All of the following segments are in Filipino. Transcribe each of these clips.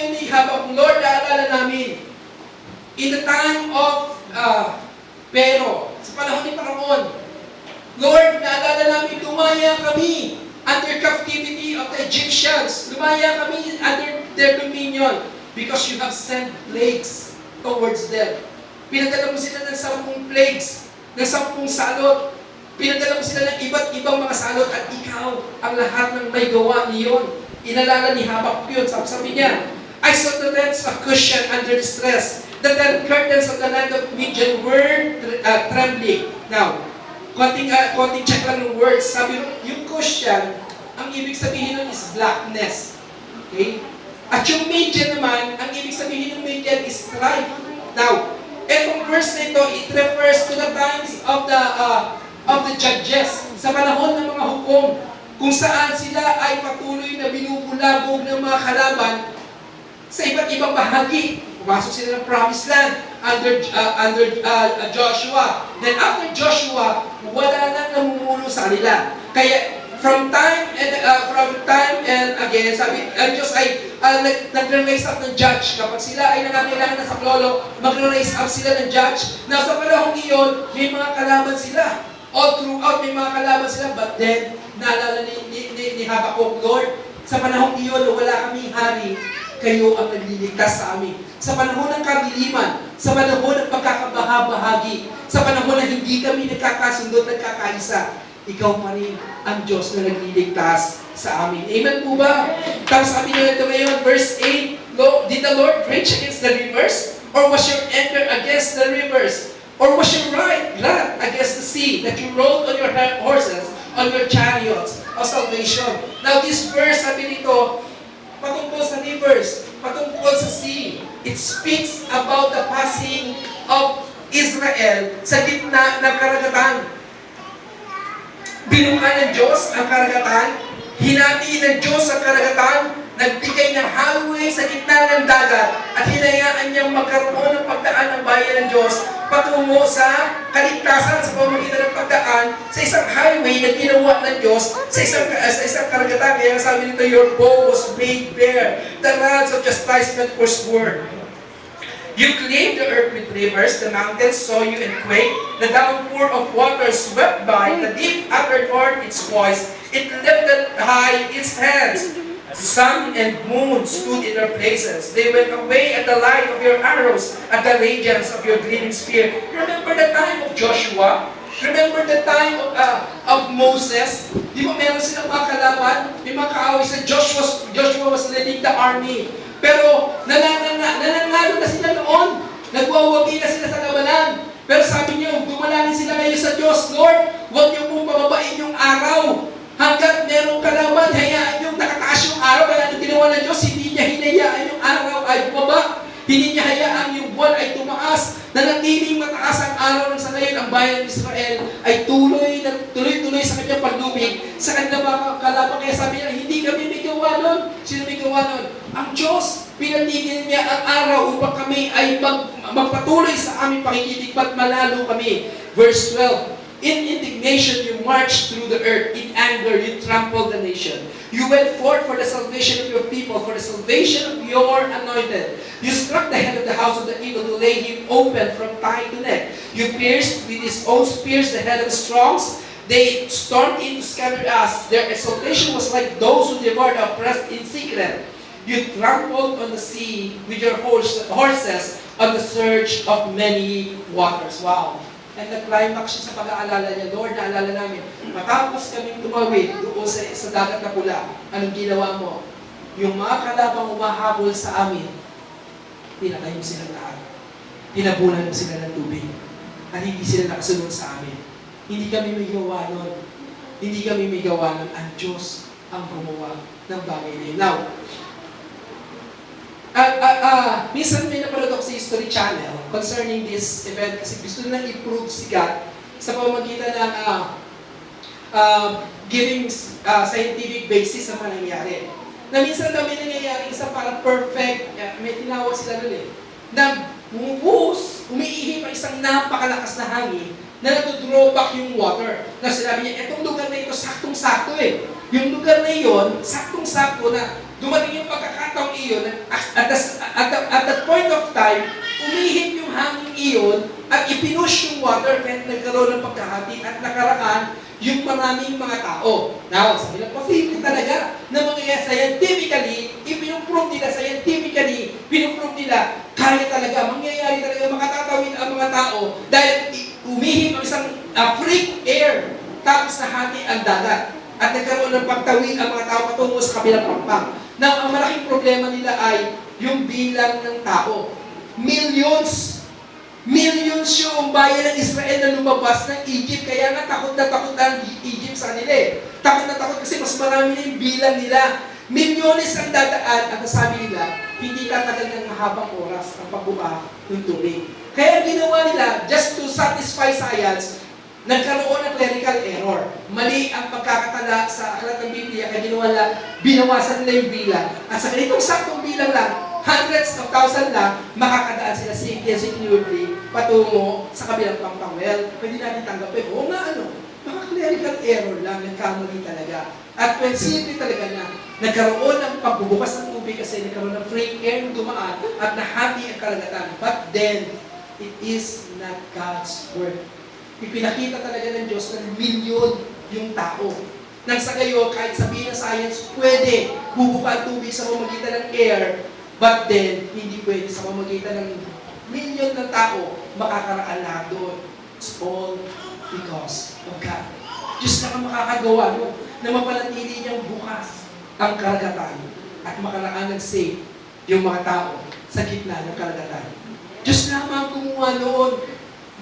ngayon ni habang Lord, naalala namin, in the time of Pero, sa panahon ni Paraon, Lord, naalala namin, lumaya kami under captivity of the Egyptians. Lumaya kami under their dominion because you have sent plagues towards them. Pinadala mo sila ng 10 plagues, ng 10 salot. Pinadala mo sila ng iba't ibang mga salot at ikaw ang lahat ng may gawa niyon. Inalala ni Habakuk yun. Sabi niya, I saw the tents of Cushan under distress. The ten curtains of the land of Midian were trembling. Now, konting check lang ng words. Sabi yung Cushan, ang ibig sabihin nun is blackness. Okay? At yung Midian naman, ang ibig sabihin ng Midian is strife. Now, etong verse na ito, it refers to the times of the judges, sa panahon ng mga hukom, kung saan sila ay patuloy na binubulabog ng mga kalaban sa iba't ibang bahagi. Pumasok sila ng promised land under Joshua. Then after Joshua, wala nang namumuno sa kanila. Kaya from time and again, sabi, ang Diyos ay nagre-raise up ng judge. Kapag sila ay nangangailangan ng saklolo, magre-raise up sila ng judge. Na sa panahong iyon, may mga kalaban sila. All throughout, may mga kalaban sila. But then, naalala ni Habakuk, Lord, sa panahong iyon, wala kaming hari, kayo ang nagliligtas sa amin. Sa panahon ng kadiliman, sa panahon ng pagkakabahabahagi, sa panahon na hindi kami nagkakasundo, nagkakaisa, ikaw pa rin ang Diyos na nagliligtas sa amin. Amen po ba? Tapos sabi nyo ito ngayon, verse 8, did the Lord rage against the rivers? Or was your anger against the rivers? Or was your right against the sea that you rode on your horses, on your chariots of salvation? Now this verse, sabi nito, patungkol sa rivers, patungkol sa sea. It speaks about the passing of Israel sa gitna ng karagatan. Binuka ng Diyos ang karagatan, hinati ng Diyos ang karagatan, nagbigay ng highway sa gitna ng dagat, at hinayaan niyang magkaroon ng pagdaan ng bayan ng Diyos patungo sa kaligtasan sa pamamagitan ng pagdaan sa isang highway na ginawa ng Diyos sa isang karagatan. Kaya sabi nito, your bow was made bare, the rods of chastisement were sworn. You claimed the earth with rivers, the mountains saw you and quaked, the downpour of water swept by, the deep uttered forth its voice, it lifted high its hands. Sun and moon stood in their places. They went away at the light of your arrows, at the radiance of your gleaming spear. Remember the time of Joshua? Remember the time of Moses? Di ba meron silang mga kalaban? May mga kaaway sa Joshua was leading the army. Pero nananalo na sila noon. Nagwawagi na sila sa labanan. Pero sabi niyo, dumalangin sila ngayon sa Diyos, Lord, huwag niyo pong pababain yung araw. Hanggat merong kalaban, hayaan yung nakataas yung araw. Kaya ang ginawa ng Diyos, hindi niya hinayaan yung araw ay bumaba. Hindi niya hayaan yung buwan ay tumaas. Nanatiling mataas ang araw ng sa ngayon, ang bayan ng Israel ay tuloy-tuloy sa kanyang pagdumig sa kanilang mga kalaban. Kaya sabi niya, hindi kami may gawa nun. Sino may gawa nun? Ang Diyos, pinatigil niya ang araw upang kami ay magpatuloy sa aming pakikitigbat, malalo kami. Verse 12, in indignation, you marched through the earth. In anger, you trampled the nation. You went forth for the salvation of your people, for the salvation of your anointed. You struck the head of the house of the evil to lay him open from thigh to neck. You pierced with his own spears the head of the strongs. They stormed in to scatter us. Their exultation was like those who devoured the oppressed in secret. You trampled on the sea with your horses on the surge of many waters. Wow! And nag-climax siya sa pag-aalala niya, Lord, naalala namin, matapos kaming tumawid doon sa dagat na pula, anong ginawa mo? Yung mga kalabang umahabol sa amin, pinatay mo silang lahat. Tinabunan mo sila ng tubig. At hindi sila nakasunod sa amin. Hindi kami may gawa nun. Hindi kami may gawa nun. Ang Diyos ang gumawa ng bagay na yun. Now, minsan may napanood ako sa History Channel concerning this event kasi gusto nilang i-prove si God sa pamamagitan ng giving scientific basis sa mga nangyayari. Na minsan daw may nangyayari isang parang perfect, may tinawag sila doon na bumubuhos, umiihip ang isang napakalakas na hangin na nag-draw back yung water. Na sinabi niya, etong lugar na ito, saktong-sakto Yung lugar na iyon, saktong-sakto na dumating yung pagkakataong iyon, iyon, at that point of time, umihip yung hangin iyon at ipinush yung water kaya nagkaroon ng pagkahati at nakaraan yung maraming mga tao. Now, sabi lang, posible talaga na mangyayari scientifically, ipinumprove nila scientifically, pinumprove nila, kaya talaga, mangyayari talaga, makatatawid ang mga tao dahil umihip ang isang free air tapos nahati ang dagat at nagkaroon ng pagtawid ang mga tao patungo sa kabilang pampang. Now, ang malaking problema nila ay yung bilang ng tao. Millions yung bayan ng Israel na lumabas ng Egypt. Kaya nga takot na takot ang Egypt sa kanila eh. Takot na takot kasi mas marami na yung bilang nila. Milyones ang dadaan at sabi nila, hindi tatagal ng mahabang oras ang pagbuka ng tubig. Kaya ginawa nila, just to satisfy science, nagkaroon ng clerical error. Mali ang pagkakatala sa aklat ng Biblia, kaya ginawa nila, binawasan nila yung bilang. At sa ganitong saktong bilang lang, hundreds of thousands lang, makakadaan sila securely patungo sa kabilang pampang. Well, pwede natin tanggapin, oo nga baka clerical error lang, nagkamali talaga. At when simple talaga na, nagkaroon ng pagbubukas ng tubig kasi nagkaroon ng free air na dumaan at nahati ang karagatan. But then, it is not God's work. Ipinakita talaga ng Diyos ng milyon yung tao. Nang sa gayo, kahit sabihin ng science, pwede bubuka ang tubig sa pamamagitan ng air, but then, hindi pwede sa pamamagitan ng milyon ng tao makakaraan lahat doon. It's all because of God. Diyos na ang makakagawa mo na mapanatili niyang bukas ang karagatan at makaraan ng safe yung mga tao sa gitna ng karagatan. Diyos lamang kumuha noon.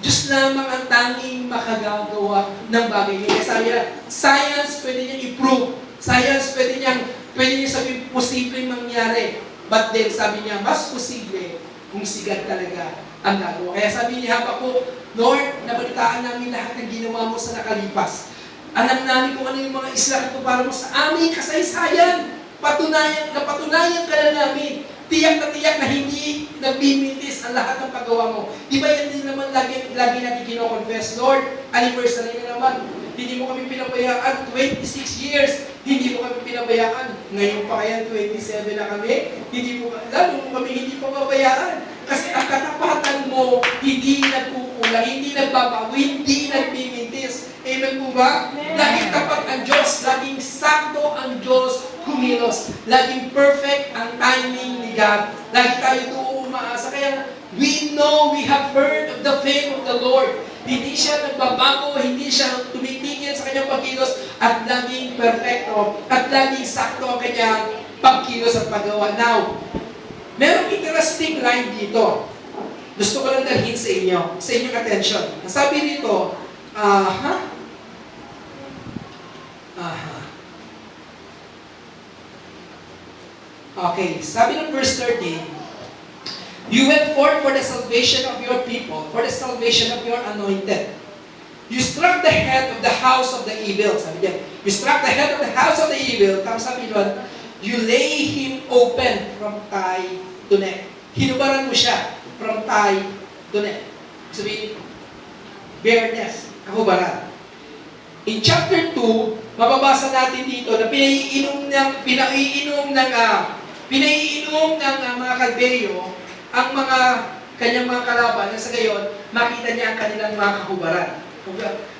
Diyos lamang ang tanging makagagawa ng bagay niya. Kaya niya, science pwede niyang i-prove. Science pwede niya sabihin posibleng mangyari. But then sabi niya, mas posible kung sigad talaga ang gagawa. Kaya sabi niya, Habakuk, Lord, nabalitaan namin lahat ng ginawa mo sa nakalipas. Alam namin kung ano yung mga isla ito para mo sa aming kasaysayan. Napatunayan ka na namin. Tiyak na hindi nagbimintis ang lahat ng paggawa mo. Di ba yan din naman lagi natin kino-confess, Lord, anniversary na naman. Hindi mo kami pinabayaan, 26 years, hindi mo kami pinabayaan. Ngayon pa kaya 27 na kami, lalo mo kami hindi pababayaan. Kasi ang katapatan mo, hindi nagkukulang, hindi nagbabago, hindi nagbimintis. Amen po ba? Laging tapat ang Diyos, laging sakto ang Diyos kumilos. Laging perfect ang timing ni God. Lagi tayo doon umaasa. Kaya we know, we have heard of the fame of the Lord. Hindi siya nagbabago, hindi siya tumitigil sa kanyang pagkilos at laging perfecto at laging sakto ang kanyang pagkilos at paggawa. Now, merong interesting line dito. Gusto ko lang dalhin sa inyong attention. Sabi rito, Okay, sabi ng verse 13, you went forth for the salvation of your people, for the salvation of your anointed. You struck the head of the house of the evil. Sabi niya, you struck the head of the house of the evil. Tapos sabi doon, you lay him open from thigh to neck. Hinubaran mo siya from thigh to neck. Sabi, bareness, kahubaran. In chapter 2, mababasa natin dito na pinaiinom ng mga Kaldeyo ang mga kanyang mga kalaban na sa gayon, makita niya ang kanilang mga kahubaran.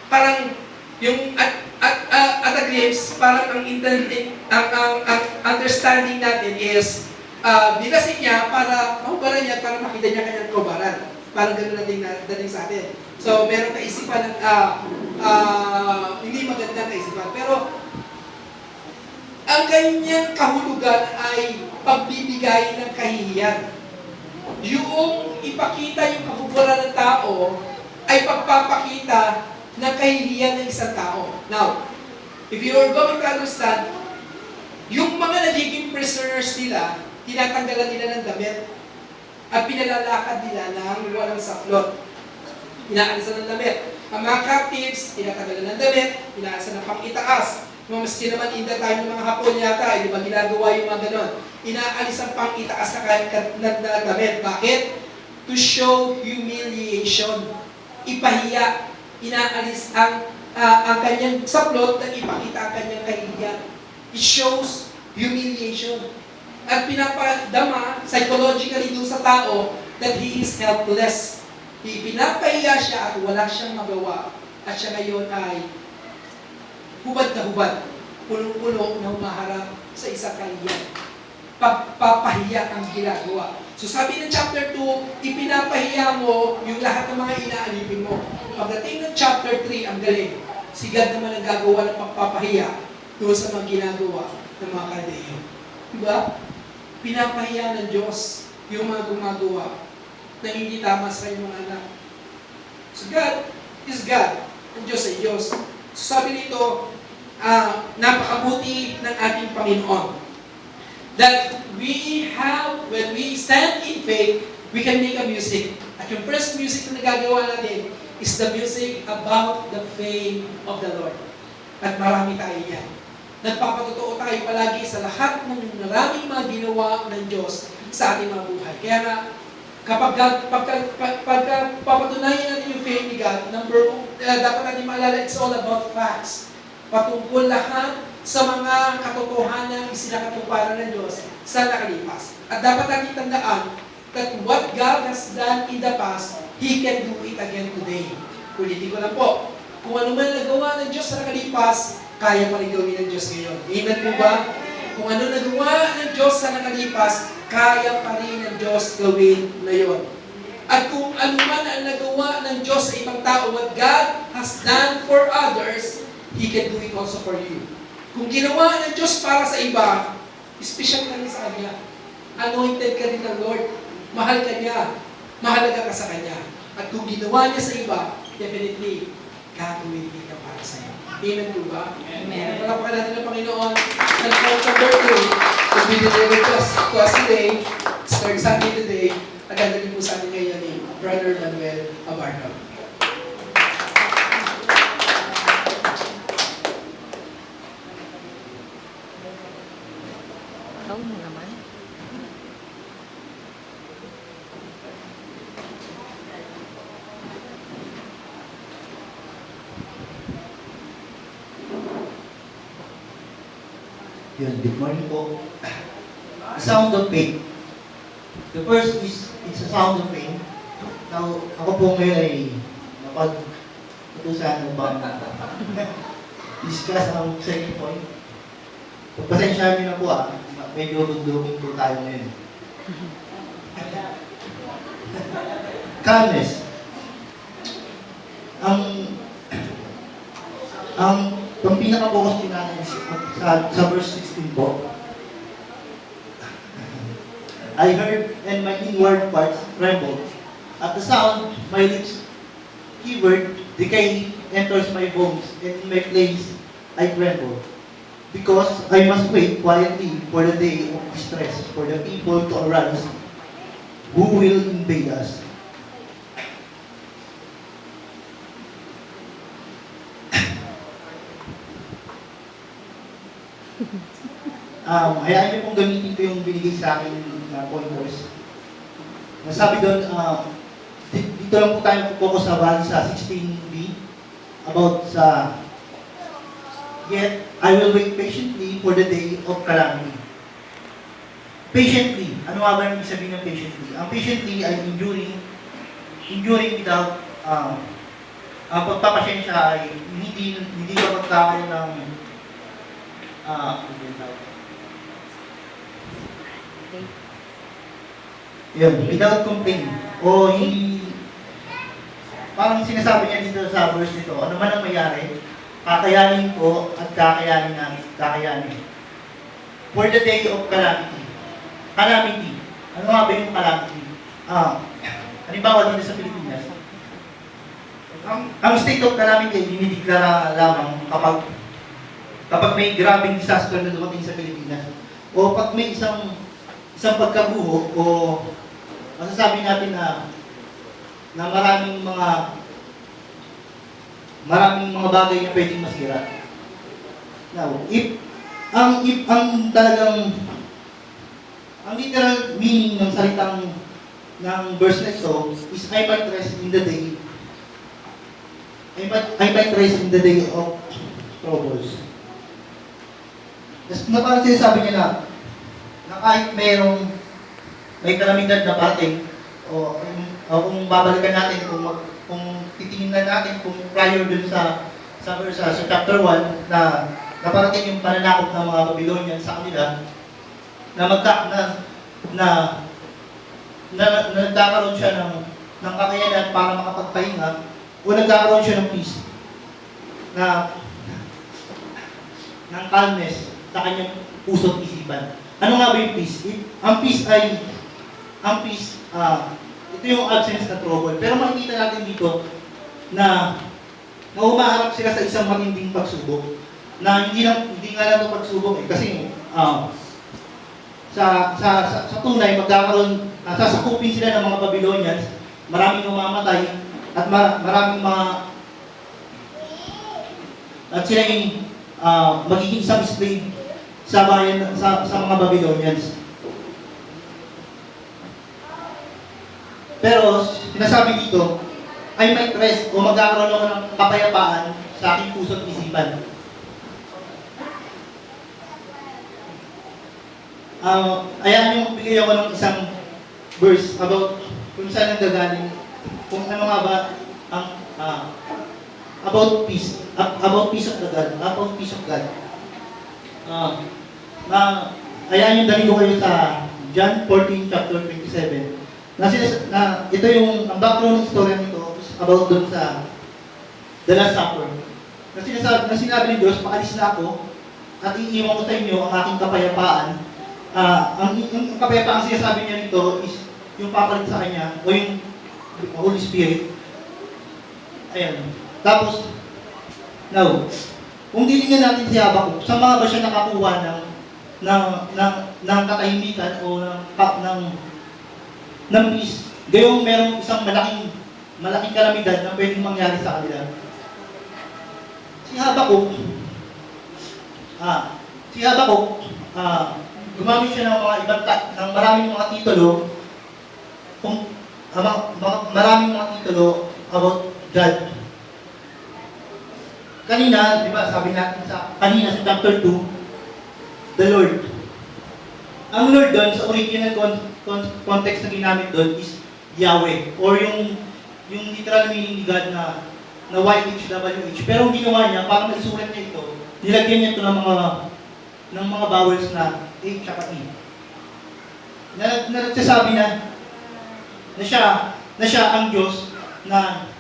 Parang yung at a glimpse, parang ang understanding natin is binasin niya para mahubaran niya para makita niya kanyang kahubaran. Parang gano'n natin sa atin. So, meron kaisipan ng hindi magandang kaisipan. Pero, ang kanyang kahulugan ay pagbibigay ng kahihiyan. Yung ipakita yung kahubaran ng tao ay pagpapakita ng kahihiyan ng isang tao. Now, if you are going to understand, yung mga nagiging prisoners nila, tinatanggalan nila ng damit at pinalalakad nila ng walang saklot. Inaalisan ng damit. Ang mga captives, tinatanggalan ng damit, inaalisan ng pang-itaas. Maski naman inda tayo ng mga Hapon yata, di ba ginagawa yung mga ganon. Inaalis ang pang-itaas na damit. Bakit? To show humiliation. Ipahiya. Inaalis ang kanyang saplot at ipakita ang kanyang kahihiyan. It shows humiliation. at pinapadama psychologically doon sa tao that he is helpless. Pinapahiya siya at wala siyang magawa. At siya ngayon ay hubad na hubad, pulong-pulo na humaharap sa isang kahiyan. Pagpapahiya ang ginagawa. So sabi ng chapter 2, ipinapahiya mo yung lahat ng mga inaalipin mo. Pagdating ng chapter 3, ang galing. Si God naman ang gagawa ng pagpapahiya doon sa mga ginagawa ng mga Kaldeo. Diba? Pinapahiya ng Diyos yung mga gumagawa na hindi tama sa kanyang mga anak. So God is God. Ang Diyos ay Diyos. So sabi nito, napakabuti ng ating Panginoon. That we have, when we stand in faith, we can make a music. At yung first music na nagagawa natin is the music about the fame of the Lord. At marami tayo yan. Nagpapatotoo tayo palagi sa lahat ng maraming mga ginawa ng Diyos sa ating mga buhay. Kaya nga, pagka papatunayan natin yung faith ni God, dapat natin maalala, it's all about facts. Patungkol lahat sa mga katotohanan isinakatuparan ng Diyos sa nakalipas. At dapat natin tandaan that what God has done in the past, He can do it again today. Ulitin ko lang po, kung ano man nagawa ng Diyos sa nakalipas, kaya pa rin gawin ng Diyos ngayon. Amen po ba? Kung ano nagawa ng Diyos sa nakalipas, kaya pa rin ng Diyos gawin ngayon. At kung ano man ang nagawa ng Diyos sa ibang tao, what God has done for others, He can do it also for you. Kung ginawa ng Diyos para sa iba, special ka rin sa Kanya. Anointed ka rin ng Lord. Mahal ka niya. Mahalaga ka sa Kanya. At kung ginawa niya sa iba, definitely, gagawin niya para sa iyo. Amen po ba? Amen. Palapakan natin ng Panginoon. And point number 2, to be delivered to us today, third Sunday today, nagdadalhin po sa atin ngayon ni Brother Manuel Abarno. Ikaw na naman. Yun, good morning po. Sound of faith. The first is, it's a sound of faith. Now, ako po ngayon ay napag-utusan ng bang discuss ang second point. Pagpasensyahan niyo na po medyo dugdugin po tayo ngayon. Calmness. Ang pinaka-focus din natin sa verse 16 po, I heard and my inward parts trembled. At the sound, my lips quivered, decay enters my bones, and in my place I tremble. Because I must wait quietly for the day of distress, for the people to arise, who will invade us. Hayaan niyo pong gamitin ko yung binigay sa akin na pointers. Nasabi doon, dito lang po tayo focus sa bali sa 16b about sa yet I will wait patiently for the day of calamity. Patiently. Ano nga ba yung ibig sabihin ng patiently? Ang patiently ay enduring without ang pagpapasensya ay hindi ka magkakaroon ng without complaint. O hindi, parang sinasabi niya dito sa verse nito, ano man ang mayari, kakayanin ko at kakayanin namin, kakayanin. For the day of calamity. Calamity. Ano nga ba yung calamity? Halimbawa dito sa Pilipinas, ang state of calamity ay dinideklara lamang kapag may grabing disaster na dumating sa Pilipinas. O pag may isang pagkaguho o masasabi natin na maraming mga bagay na pwedeng masira. Now, ang literal meaning ng salitang ng verse na ito is I might rest in the day. I might rest in the day of troubles. Na parang sinasabi niya na na kahit may kalamidad na parating, o kung babalikan natin, kung titingnan natin kung prior dun sa chapter 1 na naparating yung pananakop ng mga Babylonian sa kanila, na nagkakaroon siya ng kakayanan para makapagpahinga, o nagkakaroon siya ng peace, ng calmness sa kanyang puso at isipan. Ano nga ba yung peace? Ito yung absence na trouble. Pero makikita natin dito na humaharap sila sa isang matinding pagsubok. Na hindi nga lang ito pagsubok kasi sa tunay magkakaroon, sasakupin sila ng mga Babylonians, maraming mamamatay at maraming at sila yung magiging isang slave sa bayan, sa mga Babylonians. Pero sinasabi dito, I might rest o magkakaroon ako ng kapayapaan sa aking puso at isipan. Ayahan yung magbigay ako ng isang verse about kung saan nanggagaling, kung ano nga ba ang about peace of God. Ayahan yung dali ko kayo sa John 14 chapter 27. Ito yung ang background story nito is about dun sa The Last Supper. Na sinabi ni Diyos, paalis na ako at iiwan ko sa inyo ang aking kapayapaan. Ang kapayapaan sinasabi niya nito is yung papalit sa kanya o yung Holy Spirit. Ayan. Tapos, now, kung titingnan natin si Habakkuk, saan ba siya nakakuha ng katahimikan o ng peace? Gayong merong isang malaking kalamidad na pwedeng mangyari sa kanila. Si Habakkuk, gumamit siya ng ng maraming mga titulo, maraming mga titulo about God. Kanina, di ba, sabi natin sa chapter 2, the Lord. Ang Lord doon, sa original context na ginamit doon is Yahweh, or yung literal meaning ni God na YHWH. Pero ang ginawa niya, para maisulat niya ito, nilagyan niya ito ng mga vowels na H at E. Nagsasabi na siya ang Diyos, na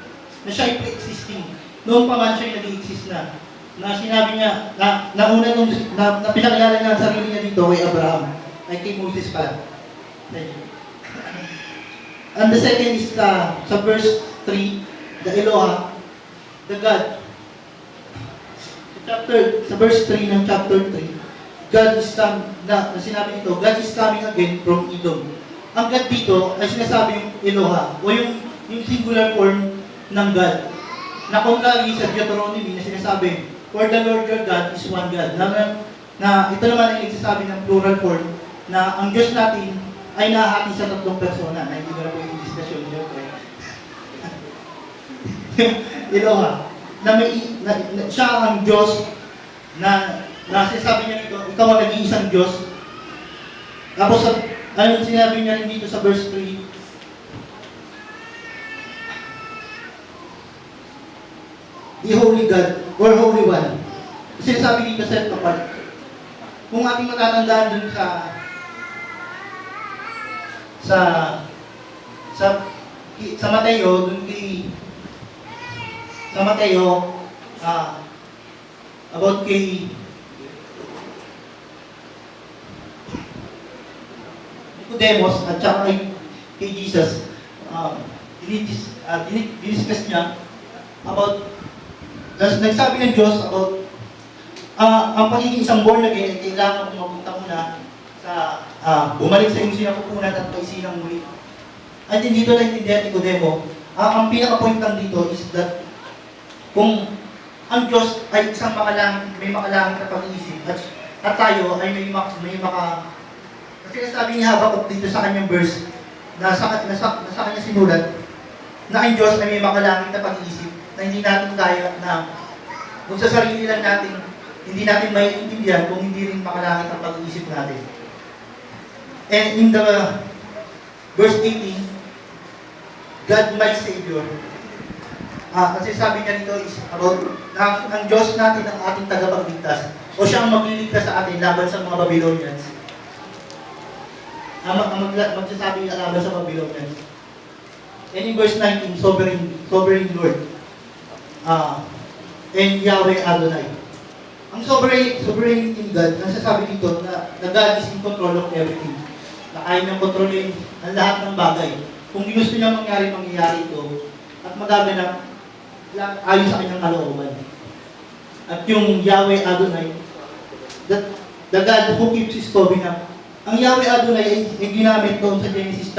siya ay pre-existing. Noon pa man siya nag-i-exist na sinabi niya, na pinakilala niya ang sarili niya dito kay Abraham, ay kay Moses pa. And the second is sa verse 3, the Eloha, the God. Sa verse 3 ng chapter 3, God is coming, na sinabi dito, God is coming again from Edom. Ang God dito ay sinasabi yung Eloha, o yung singular form ng God. Na contrary sa Deuteronomy na sinasabi, for the Lord your God is one God. Na ito naman ay nagsasabi ng plural form, na ang Diyos natin ay nahati sa tatlong persona, na hindi ko na po yung discussion niyo. Eloha, siya ang Diyos na sinasabi niya nito, ikaw ang nag-iisang Diyos. Tapos, ano sinabi niya rin dito sa verse 3? The Holy God, or Holy One. Sinasabi dito set apart. Kung ating matatandaan dun sa Mateo, about kay Nicodemus at saka kay Jesus, diniscuss niya about, nagsabi ng Diyos about ang pagiging isang born again, kailangan kong mapunta muna sa bumalik sa iyong sinapupunan at paisinang muli. At dito naintindihan ni Nicodemo, ang pinaka-point lang dito is that kung ang Diyos ay isang may makalangit na pag-iisip at tayo ay may kasi nasabi ni Habakkuk dito sa kanyang verse na sa kanya sinulat na ang Diyos ay may makalangit na pag-iisip na hindi natin kaya na kung sa sarili lang natin hindi natin maiintindihan kung hindi rin makalangit ang pag-iisip natin. And in the verse 18, God my Savior. Kasi sabi niya dito is about ang Diyos natin ang ating tagapagligtas o siya ang magliligtas sa atin laban sa mga Babylonians. Magsasabi laban sa Babylonians. And in verse 19, sovereign Lord. And Yahweh Adonai. Ang sovereign in God, nasasabi dito na God is in control of everything. Na kaya niyang kontrolin ang lahat ng bagay. Kung gusto niya mangyari ito, at magaganap ayon sa kanyang kalooban. At yung Yahweh Adonai, the God who keeps his covenant. Ang Yahweh Adonai ay ginamit doon sa Genesis,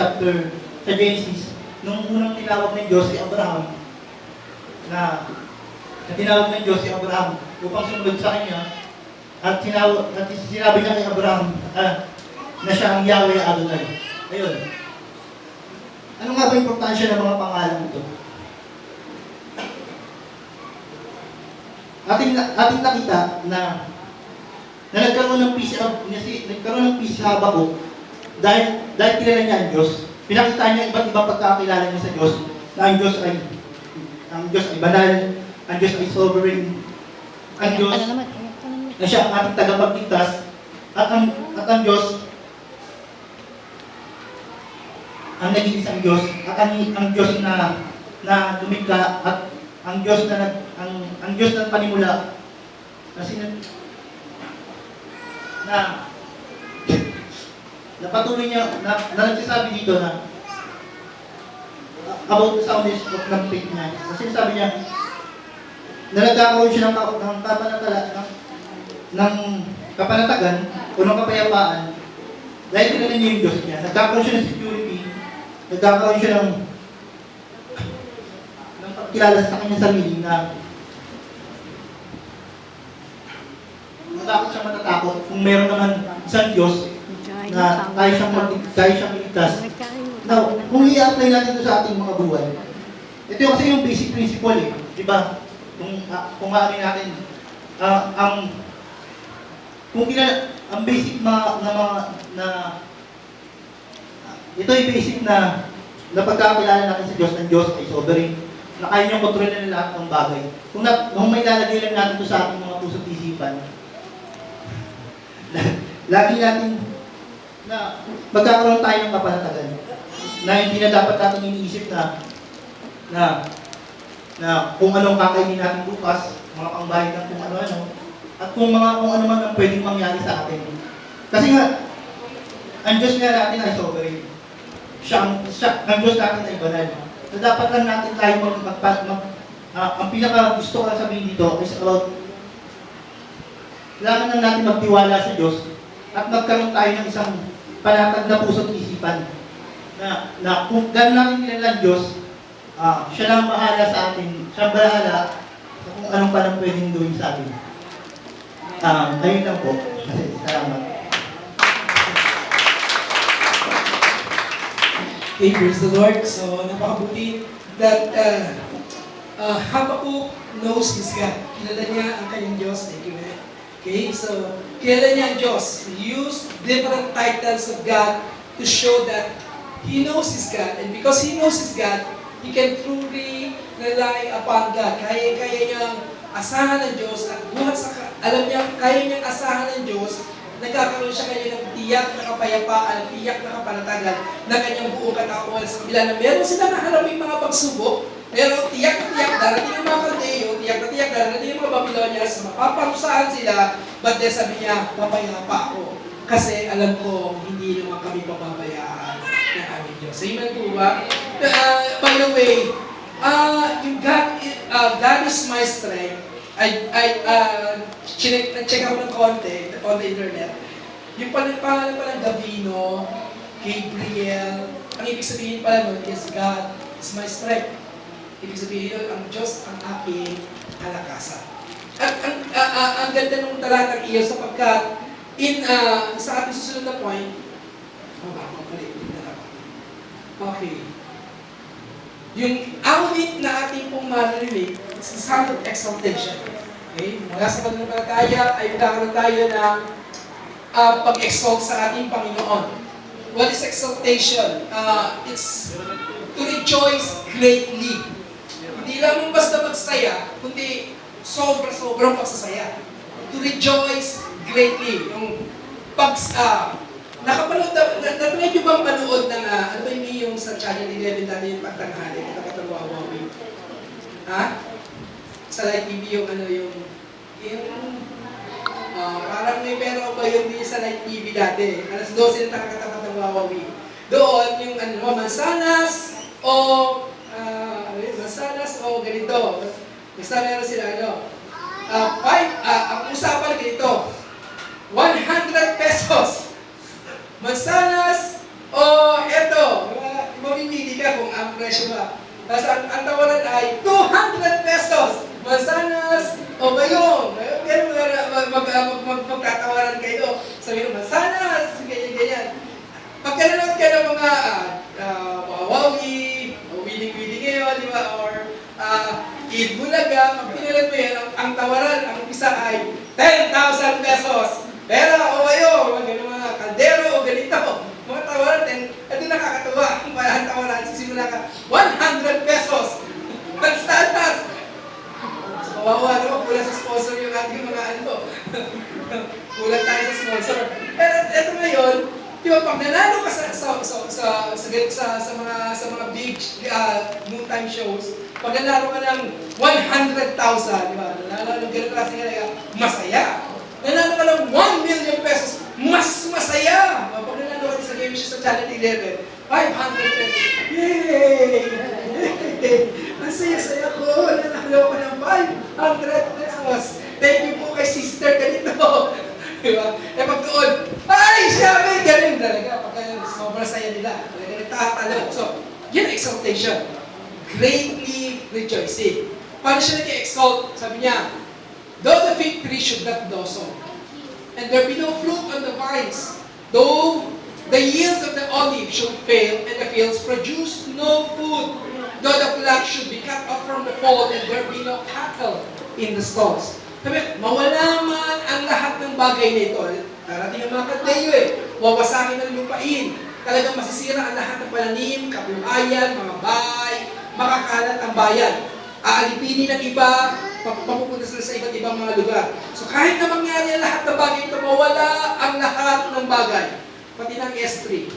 nung unang tinawag ng Diyos si Abraham, na tinawag ng Diyos si Abraham upang sumunod sa kanya, at sinabi niya kay Abraham na siya ang Yahweh Adonai. Ayun. Ano nga ba yung importansya ng mga pangalan ito? Ating nakita na nagkaroon ng peace si Habakuk dahil kilala niya ang Diyos. Pinakita niya iba't ibang pagkakilala niya sa Diyos na ang Diyos ay banal, ang Diyos ay sovereign, ang Diyos na siya ang ating tagapagligtas, at ang Diyos ang naging isang Diyos, at ang Diyos na lumikha, at ang Diyos na panimula na patuloy niya na nagsasabi dito na about the soundness of ng faith niya. Kasi sabi niya na nagkakaroon siya ng kapanatagan o ng kapayapaan dahil tinanong niya yung Diyos niya. Nagkakaroon siya ng security, nagkakaroon siya ng pagkilala sa kanyang sarili na bakit siya matatakot kung meron naman isang Diyos na kaya siyang iligtas. Now, kung i-apply natin ito sa ating mga buhay, ito kasi yung basic principle di ba? Kung maamin natin, ang basic ito ay basic na pagkakilala natin sa Diyos, ng Diyos ay sovereign, na kaya niyang kontrolin ng lahat ng bagay. Kung may lalagay lang natin ito sa ating mga puso't isipan, lagi natin na magkakaroon tayo ng kapanatagan na hindi na dapat natin iniisip na kung anong kakainin natin bukas, mga pangbayad ng kung ano-ano, at kung ano man ang pwedeng mangyari sa atin. Kasi nga, ang Diyos nga natin ay sovereign. Ang Diyos natin ay banal. So dapat lang natin tayo ang pinaka gusto ko lang sabihin dito is about kailangan lang natin magtiwala sa Diyos at magkaroon tayo ng isang panatag na puso't isipan na kung gano'n natin kilala ang Diyos, siya lang bahala sa atin, siya bahala sa kung anong panang pwedeng gawin sa atin. Ayun lang po. Salamat. Okay, praise the Lord. So, napakabuti that Habakuk knows his God. Kilala niya ang kanyang Diyos. Thank you, man. Okay, so, kilala niya ang Diyos. He used different titles of God to show that he knows his God. And because he knows his God, he can truly rely upon God. Kaya niyang asahan ng Diyos at buhat alam niya, kaya niyang asahan ng Diyos, nagkakaroon siya kayo ng tiyak na kapayapaan, tiyak na kapanatagan na kanyang buong katauhan sa kabila na meron sila naharaping mga pagsubok, pero tiyak na tiyak darating yung mga Kaldeo, tiyak na tiyak darating yung mga Babylonians, mapaparusahan sila, but then sabi niya, papayapa ako. Kasi alam ko, hindi naman kami pababayaan ng aming Diyos. Amen po ba? By the way, God is my strength. Check ako ng konti on the internet. Yung pangalan pa ng Gabino, Gabriel, ang ibig sabihin pala nun is God is my strength. Ibig sabihin yun, ang Diyos ang aking kalakasan. At ang ganda ng talatang iyon sapagkat sa ating susunod na point, okay. Yung awit na ating pong maririnig, it's the sound of exaltation. Okay? Mula sa pananampalataya ay magkakaroon tayo ng pag-exalt sa ating Panginoon. What is exaltation? It's to rejoice greatly. Hindi lang basta magsaya, kundi sobrang pagsasaya. To rejoice greatly. Yung natry nyo bang manood ng, ano ba yung sa Channel 11 dati yung pagtanghali, nakakatawa-wawi? Ha? Sa Light TV yung parang may pera ba yun din sa Light TV dati? Alas 12 na nakakatawa ng wawawi. Doon yung mansanas o ganito. Basta meron sila ang usapan ganito. 100 pesos. Mansanas o eto. Mamimili ka kung ang presyo ba. Tapos ang tawaran ay 200 pesos. Mansanas o bayong. Pero magkatawaran kayo. Sabi mo, mansanas, ganyan. Pagka nanood ka ng mga wawawi, o wiling-wiling ngayon, di ba? Or Eid Bulaga, pag pinalan mo yan, ang tawaran, ang isa ay 10,000 pesos. Pero o bayong, mga kaldero o ganito. Mga tawaran, at doon nakakatuwa. Ang tawaran, sisimula ka, 100 pesos. Mansanas. Kawawa naman, kulang sa sponsor yung ating mga kulang tayo sa sponsor. Pero eto ngayon, di ba, pag nanalo ka sa mga big noontime shows, pag nanalo ka ng 100,000, di ba, nanalo ng ganun klase nga, masaya. Nanalo ka ng 1 million pesos, mas masaya. Pag nanalo ka sa game show sa Channel 11, 500 pesos, yay! Ang saya-saya ko, nanalo ko ng 500 pesos. Thank you po kay sister ganito. Diba? Pag doon, ay, siya, ganun talaga. Pagka sobrang saya nila, talaga nagtatalo. So, yun exaltation. Greatly rejoicing. Paano siya nag-exalt? Sabi niya, though the fig tree should not blossom, and there be no fruit on the vines, though the yield of the olive should fail, and the fields produce no food, though the flock should be cut off from the fold, and there be no cattle in the stalls. Sabi, mawala man ang lahat ng bagay na ito. Darating ang mga kadleyo wawasakin ng lupain. Talagang masisira ang lahat ng pananim, kabuhayan, mga bahay, makakalat ang bayan. Aalipinin ng iba, papupunta sila sa iba't ibang mga lugar. So kahit na mangyari ang lahat ng bagay ito, mawala ang lahat ng bagay. Pati ng S3.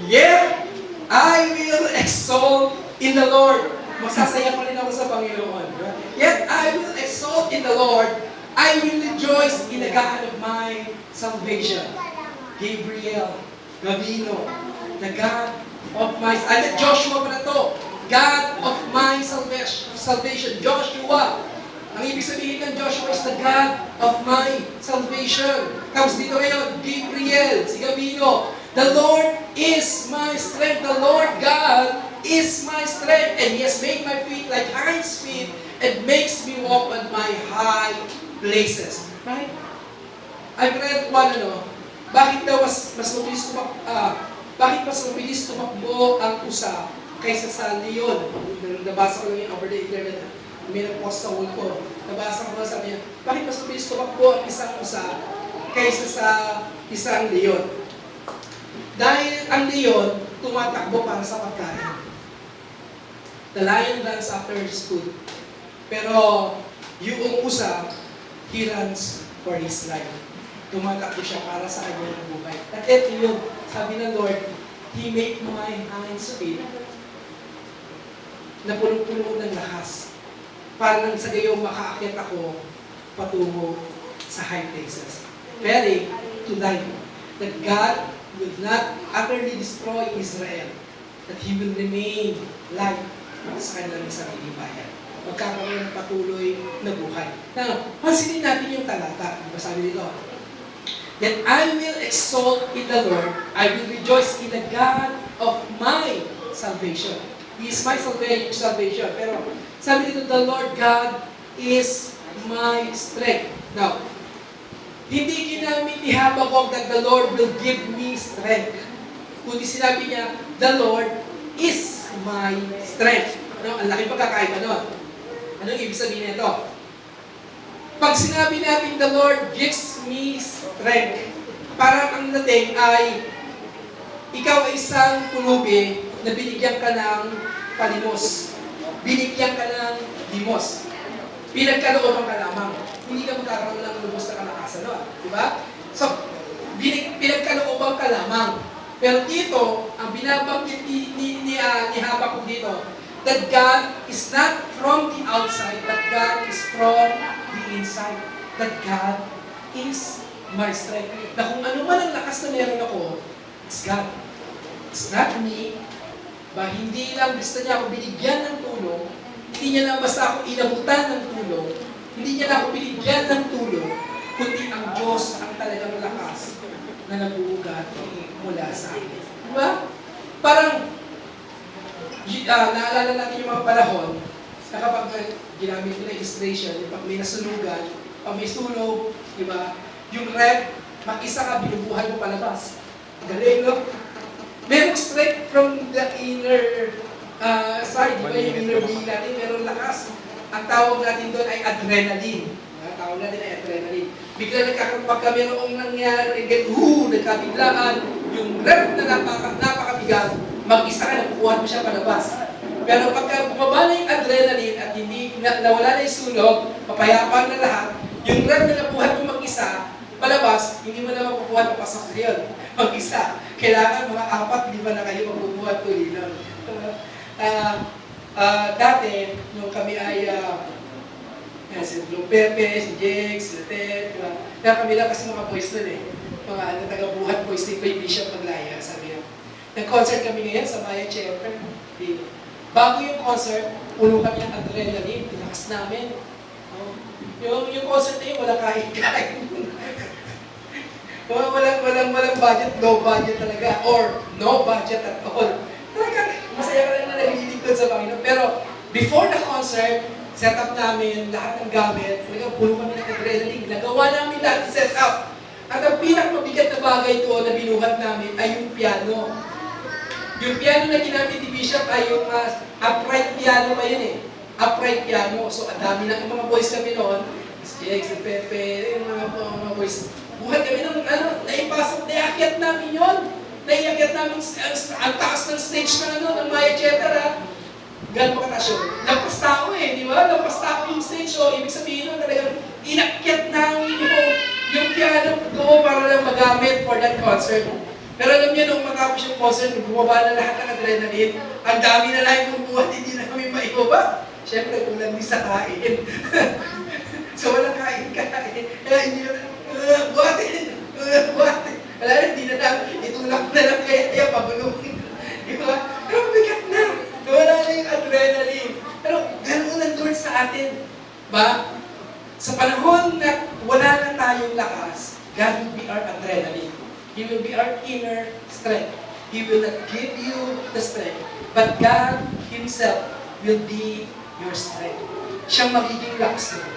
Yet, I will exalt in the Lord. Magsasaya pa rin ako sa Panginoon. Yet, I will exalt in the Lord. I will rejoice in the God of my salvation. Gabriel, Gabino, the God of my... Joshua pa na to. God of my salvation. Joshua. Ang ibig sabihin ng Joshua is the God of my salvation. Tapos dito ngayon, Gabriel, si Gabino. The Lord is my strength. The Lord God is my strength. And He has made my feet like hinds feet and makes me walk on my high places. Right? I've read one, bakit daw mas mabilis tumakbo ang usa kaysa sa leon? Nabasa ko lang yung over the internet. May nag-post sa wall ko. Nabasa ko lang sabi niya, bakit mas mabilis tumakbo ang isang usa kaysa sa isang leon? Dahil ang leon, tumatakbo para sa pagkain. The lion runs after his food. Pero yung usa, he runs for his life. Tumatakbo siya para sa kanyang buhay. At ito yung sabi ng Lord, He made my hands feet na punong-puno ng lakas. Para nang sa gayon makaakyat ako patungo sa high places. Very to life that God will not utterly destroy Israel, that He will remain light sa kanilang sariling bayan. Magkakaroon ng patuloy na buhay. Now, pansinin natin yung talata. Diba sabi dito? That I will exalt in the Lord, I will rejoice in the God of my salvation. He is my salvation. Pero sabi dito, the Lord God is my strength. Now, hindi ginamit ni Habakkuk that the Lord will give me strength. Kundi sinabi niya, the Lord is my strength. Ang laking pagkakaiba nun. Anong ibig sabihin nito? Pag sinabi natin, the Lord gives me strength, parang ang dating ay, ikaw ay isang pulubi na binigyan ka ng palimos. Binigyan ka ng limos. Pinagkalooban ka lamang. Hindi ka magkakaroon ng lubos na kalakasan. No? Diba? So, pinagkalooban ka lamang. Pero dito, ang binabanggit ni Habakuk dito, that God is not from the outside, but God is from the inside. That God is my strength. Na kung ano man ang lakas na meron ako, it's God. It's not me. Hindi lang gusto niya ako binigyan ng tulong, hindi niya lang basta ako inabutan ng tulong, hindi niya lang ako binigyan ng tulong, kundi ang Diyos ang talagang lakas na nabuugat mula sa akin. Diba? Parang, naalala natin yung mga panahon na kapag ginamit nila illustration, yung pag may nasunugan, pag may sunog, diba? Yung rep, mag-isa ka, binubuhay mo palabas. Galing, no? Merong strength from the inner side, diba? Yung inner being natin, merong lakas. Ang tawag natin doon ay adrenaline. Ang tawag natin ay adrenaline. Bigla pagka merong nangyari, nagkabiglaan, yung rep na napakabigat, mag-isa ka, nakukuha mo siya palabas. Pero pagka bumaba na yung adrenaline at hindi nawala na yung sunog, papayapang na lahat, yung rep na nabuhat mo mag-isa, palabas, hindi mo na mapupuhat papasok na yun. Mag-isa. Kailangan mga 4, 5 na kayo mapupuhat tuloy lang. Dati, nung kami ay si Blue Pepe, si Jake, si Ted, diba? Kaya kami lang kasi mga boys nun eh. Mga taga-buhat boys ni Bay Bishop Maglaya, sabi niya. Nag-concert kami ngayon sa Maya Chamber. Bago yung concert, puno kami ng adrenaline, tinakas namin. Yung concert na yun, walang kain-kain. walang budget, low budget talaga, or no budget at all. Talaga, masaya ka lang na nalilingkod sa Panginoon. Pero before the concert, set up namin lahat ng gamit, talagang puno kami ng adrenaline. Nagawa namin lahat ng set up. At ang pinakamabigat na bagay doon na binuhat namin ay yung piano. Yung piano na ginamit ni Bishop ay yung upright piano pa yun eh. Upright piano. So, ang dami ng mga boys kami noon, si Jake, si Pepe, yung mga boys. Buhat kami ng naipasok, naiakyat namin yun. Naiakyat namin ang taas ng stage ng Maya Chetara. Gano'n makataas yun. Lampas tao eh, di ba? Lampas tao yung stage. So, ibig sabihin nun talagang inakyat namin yung piano ko para lang magamit for that concert. Pero alam niyo, nung matapos yung concert, bumaba na lahat ng adrenaline, ang dami na lang yung buhat, hindi na kami maibaba. Siyempre, kulang din sa kain. So, walang kain-kain. Kaya hindi na, buhatin. Wala na, hindi na lang, itulak na lang kaya pabulungin. Di ba? Pero bigat na. Wala na yung adrenaline. Pero ganoon ang Lord sa atin. Ba? Sa panahon na wala na tayong lakas, God will be our adrenaline. He will be our inner strength. He will not give you the strength. But God Himself will be your strength. Siyang magiging lakas mo.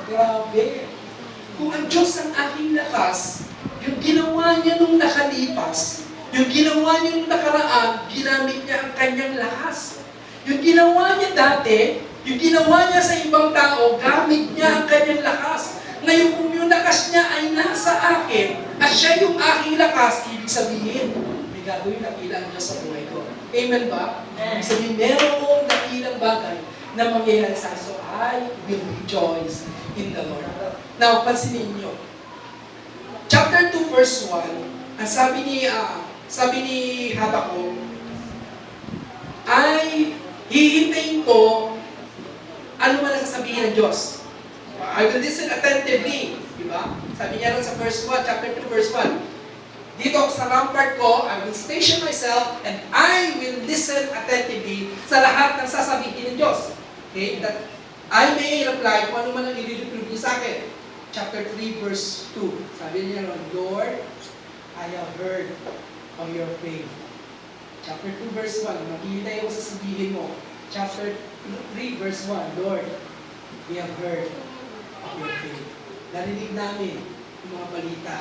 Grabe. Kung ang Diyos ang aking lakas, yung ginawa niya nung nakalipas, yung ginawa niya nung nakaraan, ginamit niya ang kanyang lakas. Yung ginawa niya dati, yung ginawa niya sa ibang tao, gamit niya ang kanyang lakas. Ngayon kung yung lakas niya ay nasa akin, at siya yung aking lakas, ibig sabihin, may gagawin dakilang niya sa buhay ko. Amen ba? Ibig sabihin, meron kong dakilang bagay na mangyayari sa akin. So I will rejoice in the Lord. Now, pansinin niyo. Chapter 2, verse 1, ang sabi ni Habakuk, ay hihintayin ko ano man ang sasabihin ng Diyos. I will listen attentively. Diba? Sabi niya rin sa verse 1, chapter 2, verse 1. Dito sa rampart ko, I will station myself and I will listen attentively sa lahat ng sasabihin ng Diyos. Okay? That I may reply kung ano man ang i-reprove niya sa akin. Chapter 3, verse 2. Sabi niya rin, Lord, I have heard of your faith. Chapter 2, verse 1. Maghihintay ako sa sabihin mo. Chapter 3, verse 1. Lord, we have heard of your faith. Narinig namin yung mga balita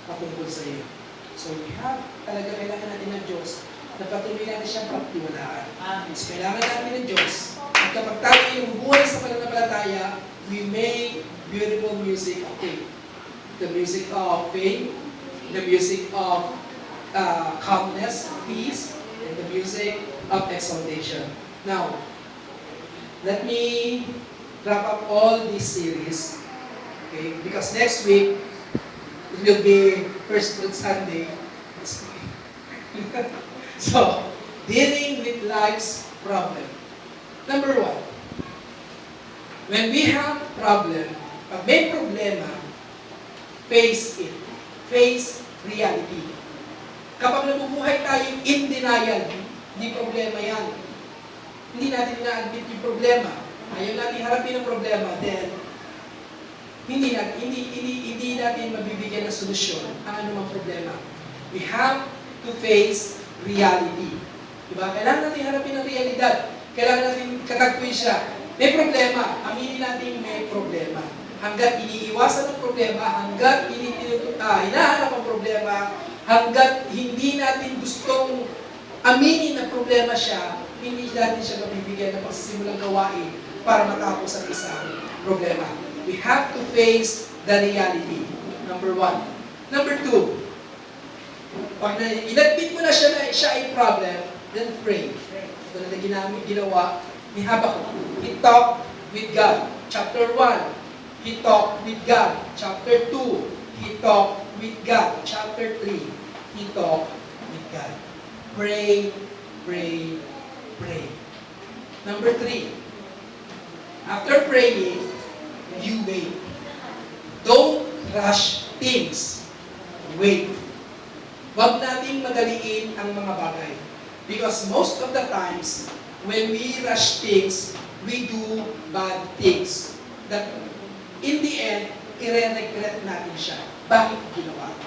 patungkol sa iyo. So we have, talaga kailangan natin ng Diyos na patuloy natin siyang pagtiwalaan. So kailangan natin ng Diyos. At kapag tayo yung buhay sa pananampalataya, we make beautiful music of faith. The music of faith, the music of calmness, peace, and the music of exaltation. Now, let me wrap up all this series, okay? Because next week, it will be First Fruit Sunday. So, dealing with life's problem. Number one, when we have problem, pag may problema, face it. Face reality. Kapag nabubuhay tayo in denial, hindi problema yan. Hindi natin na-admit yung problema. Ayaw natin harapin ang problema, then hindi natin mabibigyan ng solusyon ang anumang problema. We have to face reality. Diba? Kailangan natin harapin ang realidad. Kailangan natin katagpuin siya. May problema. Aminin natin may problema. Hanggat iniiwasan ang problema, hanggat hinahanap ang problema, hanggat hindi natin gustong aminin na problema siya, hindi natin siya mabibigyan ng pagsisimulang gawain para matapos ang isang problema. We have to face the reality. Number one. Number two, pag inadmit mo na siya ay problem, then pray. Ito na ginawa ni Habakkuk. He talked with God. Chapter 1, he talked with God. Chapter 2, he talked with God. Chapter 3, he talked with God. Pray, pray, pray. Number 3, after praying, you wait. Don't rush things. Wait. Huwag nating madaliin ang mga bagay. Because most of the times, when we rush things, we do bad things. That in the end, i-regret natin siya. Bakit ko ginawa ko?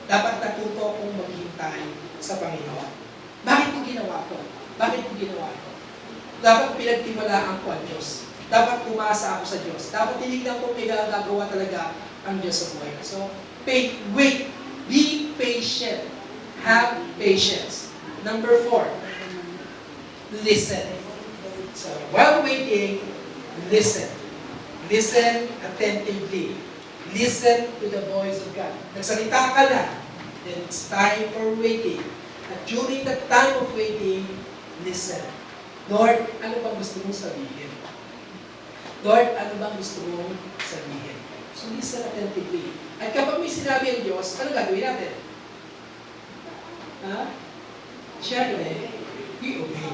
Dapat natuto akong maghintay sa Panginoon. Bakit ko ginawa ko? Bakit ko ginawa ko? Dapat pinagtiwalaan ko ang Diyos. Dapat umasa ako sa Diyos. Dapat tinignan ko may gagawa talaga ang Diyos sa buhay. So, wait. Be patient. Have patience. Number 4, listen. So, while waiting, listen. Listen attentively. Listen to the voice of God. Nagsalita ka na, then it's time for waiting. At during the time of waiting, listen. Lord, ano bang gusto mong sabihin? Lord, ano bang gusto mong sabihin? So listen attentively. At kapag may sinabi ang Diyos, ano gagawin natin? Siyempre, we obey.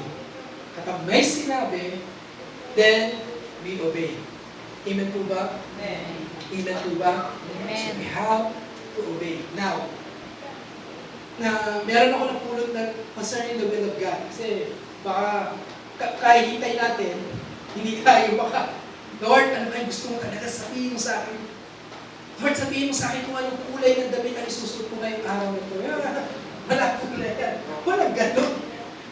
Kapag may sinabi, then we obey. Amen po ba? Amen. Amen po ba? Amen. So we have to obey. Now, meron ako napulot na concerning the will of God. Kasi baka kaya hintay natin, hindi tayo baka, Lord, ano ba yung gusto mo talaga sabihin mo sa akin? Lord, sabihin mo sa akin kung anong kulay ng damit ang isusuot ko ngayong araw na ito. Wala kulay yan. Walang ganun.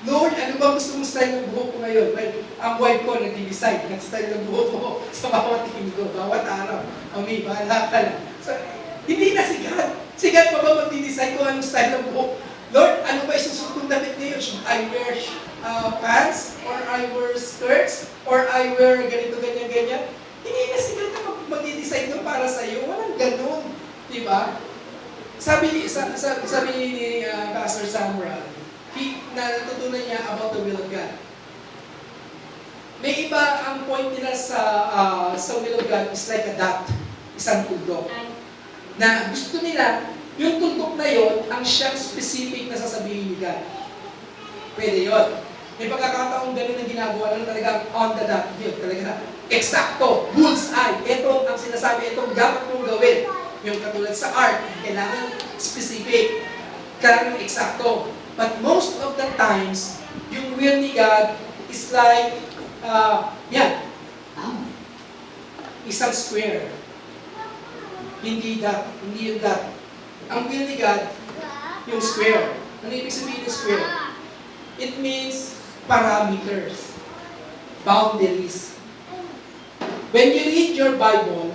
Lord, ano ba gusto mong style ng buhok ko ngayon? Well, ang wife ko nag-decide ng style ng buhok ko sa bawat linggo, bawat araw. Ami, bahala ka lang. So, hindi na si God. Si God pa ba mag-decide kung anong style ng buhok? Lord, ano ba isusuot kong damit ngayon? Should I wear pants? Or I wear skirts? Or I wear ganito, ganyan, ganyan? Hindi na si God na mag-decide doon para sa'yo. Walang ganun. Diba? Sabi ni Pastor Samuel, natutunan niya about the will of God. May iba ang point nila sa will of God is like a dot, isang tuldok. Na gusto nila, yung tuldok na yon ang siyang specific na sasabihin ni God. Pwede yon. May pagkakataong gano'n ang ginagawa lang talaga on the dot. Yun, talaga eksakto, bullseye. Ito ang sinasabi, itong dapat mong gawin. Yung katulad sa art, kailangan specific, kailangan eksakto. But most of the times, yung will ni God is like, isang square. Hindi dot, hindi yung dot. Ang will ni God, yung square. Ano ibig sabihin ng square? It means parameters, boundaries. When you read your Bible,